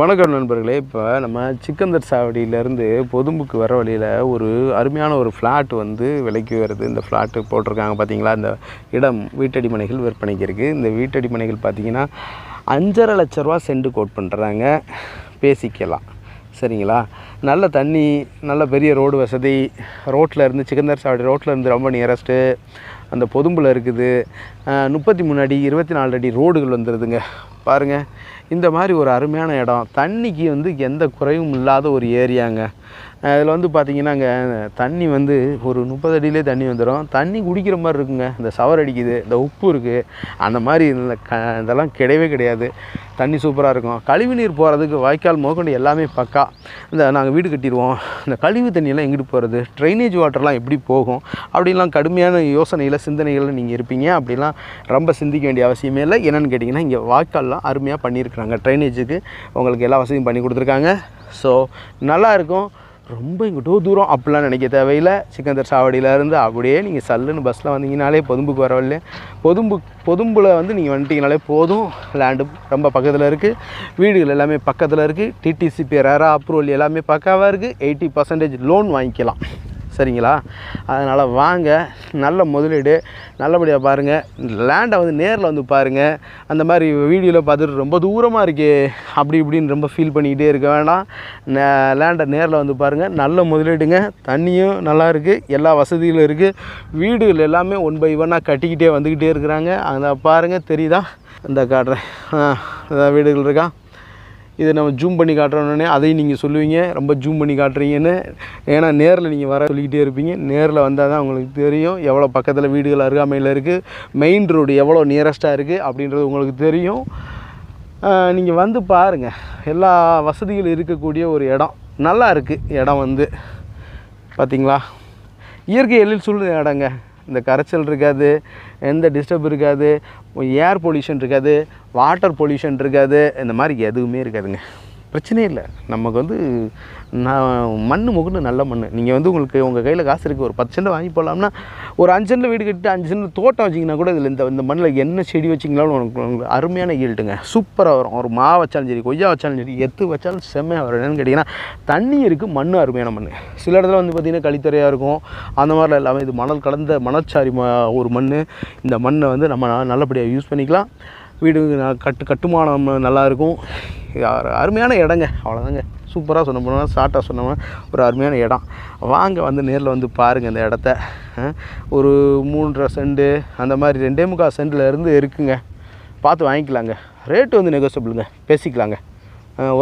வணக்கம் நண்பர்களே. இப்போ நம்ம சிக்கந்தர் சாவடியிலேருந்து பொதும்புக்கு வர வழியில் ஒரு அருமையான ஒரு ஃப்ளாட் வந்து விலைக்கு வருது. இந்த ஃப்ளாட்டு போட்டிருக்காங்க பார்த்தீங்களா. இந்த இடம் வீட்டடி மனைகள் விற்பனைக்கு இருக்குது. இந்த வீட்டடி மனைகள் பார்த்திங்கன்னா 5,50,000 லட்ச ரூபா சென்ட் கோட் பண்ணுறாங்க. பேசிக்கலாம், சரிங்களா. நல்ல தண்ணி, நல்ல பெரிய ரோடு வசதி. ரோட்டில் இருந்து சிக்கந்தர் சாவடி ரோட்டில் இருந்து ரொம்ப நியரஸ்ட்டு அந்த பொதும்பில் இருக்குது. 33 அடி 24 அடி ரோடுகள் வந்துடுதுங்க. பாருங்கள், இந்த மாதிரி ஒரு அருமையான இடம். தண்ணிக்கு வந்து எந்த குறையும் இல்லாத ஒரு ஏரியாங்க. இதில் வந்து பார்த்திங்கன்னாங்க, தண்ணி வந்து ஒரு 30 அடியிலே தண்ணி வந்துடும். தண்ணி குடிக்கிற மாதிரி இருக்குங்க. இந்த சவர் அடிக்குது, இந்த உப்பு இருக்குது, அந்த மாதிரி இதெல்லாம் கிடையவே கிடையாது. தண்ணி சூப்பராக இருக்கும். கழிவு நீர் போகிறதுக்கு வாய்க்கால் முதற்கொண்டு எல்லாமே பக்கா. இந்த நாங்கள் வீடு கட்டிடுவோம், இந்த கழிவு தண்ணியெல்லாம் எங்கிட்டு போகிறது, ட்ரைனேஜ் வாட்டர்லாம் எப்படி போகும் அப்படின்லாம் கடுமையான யோசனையில் சிந்தனைகளில் நீங்கள் இருப்பீங்க. அப்படிலாம் ரொம்ப சிந்திக்க வேண்டிய அவசியமே இல்லை. என்னென்னு கேட்டிங்கன்னா, இங்கே வாய்க்கால்லாம் அருமையாக பண்ணியிருக்கிறாங்க. ட்ரைனேஜுக்கு உங்களுக்கு எல்லா வசதியும் பண்ணி கொடுத்துருக்காங்க. ஸோ நல்லாயிருக்கும். ரொம்ப இங்கிட்டோ தூரம் அப்படிலாம் நினைக்க தேவையில்லை. சிக்கந்தர் சாவடியிலேருந்து அப்படியே நீங்கள் சல்லுன்னு பஸ்ஸில் வந்தீங்கனாலே பொதும்புக்கு வரவில்லை. பொதும்பில் வந்து நீங்கள் வந்துட்டீங்கனாலே போதும். லேண்டு ரொம்ப பக்கத்தில் இருக்குது. வீடுகள் எல்லாமே பக்கத்தில் இருக்குது. டிடிசிபி ரேரா அப்ரூவல் எல்லாமே பக்காவாக இருக்குது. 80% லோன் வாங்கிக்கலாம், சரிங்களா. அதனால் வாங்க, நல்ல முதலீடு, நல்லபடியாக பாருங்கள். லேண்டை வந்து நேரில் வந்து பாருங்கள். அந்த மாதிரி வீடியோவில் பார்த்துட்டு ரொம்ப தூரமாக இருக்கே அப்படி இப்படின்னு ரொம்ப ஃபீல் பண்ணிக்கிட்டே இருக்க வேண்டாம். லேண்டை நேரில் வந்து பாருங்கள். நல்ல முதலீடுங்க. தண்ணியும் நல்லா இருக்குது, எல்லா வசதிகளும் இருக்குது. வீடுகள் எல்லாமே 1 by 1 கட்டிக்கிட்டே வந்துக்கிட்டே இருக்கிறாங்க. அதை பாருங்கள், தெரியுதா? இந்த காட்டுறேன். வீடுகள் இருக்கா. இதை நம்ம ஜூம் பண்ணி காட்டுறோன்னே அதையும் நீங்கள் சொல்லுவீங்க, ரொம்ப ஜூம் பண்ணி காட்டுறீங்கன்னு. ஏன்னா நேரில் நீங்கள் வர சொல்லிக்கிட்டே இருப்பீங்க. நேரில் வந்தால் தான் உங்களுக்கு தெரியும் எவ்வளோ பக்கத்தில் வீடுகள் அருகாமையில் இருக்குது, மெயின் ரோடு எவ்வளோ நியரஸ்ட்டாக இருக்குது அப்படின்றது உங்களுக்கு தெரியும். நீங்கள் வந்து பாருங்கள். எல்லா வசதிகளும் இருக்கக்கூடிய ஒரு இடம். நல்லா இருக்குது இடம் வந்து பார்த்திங்களா. இயற்கை எழில் சூழ்ந்த இடங்க. இந்த கரைச்சல் இருக்காது, எந்த டிஸ்டர்ப் இருக்காது, ஏர் பொல்யூஷன் இருக்காது, வாட்டர் பொல்யூஷன் இருக்காது, இந்த மாதிரி எதுவுமே இருக்காதுங்க. பிரச்சனையே இல்லை. நமக்கு வந்து மண் முகுன்னு நல்ல மண். நீங்கள் வந்து உங்களுக்கு உங்கள் கையில் காசு இருக்குது, ஒரு 10 சென்ட் வாங்கி போடலாம்னா, ஒரு 5 சென்ட்டில் வீடு கட்டிட்டு 5 சென்ட் தோட்டம் வச்சிங்கன்னா கூட இதில் இந்த மண்ணில் என்ன செடி வச்சிங்களாலும் உங்களுக்கு அருமையான ஈல்டுங்க. சூப்பராக வரும். ஒரு மா வச்சாலும் சரி, கொய்யா வச்சாலும் சரி, எத்து வச்சாலும் செம்மையாக வரும். என்னென்னு கேட்டிங்கன்னா, தண்ணி இருக்குது, மண் அருமையான மண். சில இடத்துல வந்து பார்த்திங்கன்னா கழித்தறையாக இருக்கும், அந்த மாதிரிலாம் எல்லாமே. இது மணல் கலந்த மணச்சாரி ஒரு மண். இந்த மண்ணை வந்து நம்ம நல்லபடியாக யூஸ் பண்ணிக்கலாம். வீடு கட்டுமானம் நல்லாயிருக்கும். அருமையான இடங்க. அவ்வளோதாங்க. சூப்பராக சொன்ன போனால், ஷார்ட்டாக சொன்னோம்னா ஒரு அருமையான இடம். வாங்க, வந்து நேரில் வந்து பாருங்கள். இந்த இடத்த ஒரு 3.5 சென்ட் அந்த மாதிரி 2.25 சென்ட்லேருந்து இருக்குங்க. பார்த்து வாங்கிக்கலாங்க. ரேட்டு வந்து நெகோசியபிளுங்க, பேசிக்கலாங்க.